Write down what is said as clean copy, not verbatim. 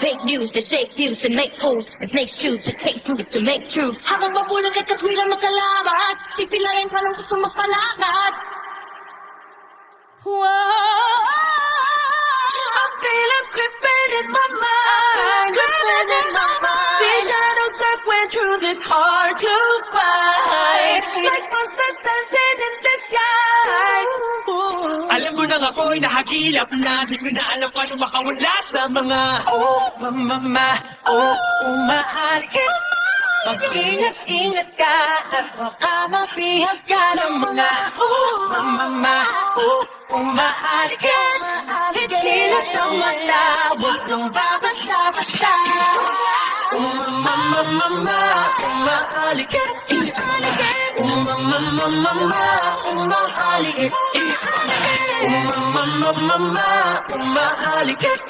Fake news, they shake views and make fools. It makes you to take truth to make true. Habang mabulag at katwiran magkalabat, pipilayan pa ng gusto magpalakad. Whoa, I'm feeling creeping in my mind, creeping in my mind. These shadows lurk when truth is hard to find, like monsters dancing in the sky. Alam ko nang ako'y nahagilap na, di ko na alam paano makawala sa mga umaalikit. Mag-ingat-ingat ka at baka mapihag ka ng mga umaalikit. Higilat ang mata, huwag kang babasta-basta. Umaalikit. Umaalikit. Umaalikit.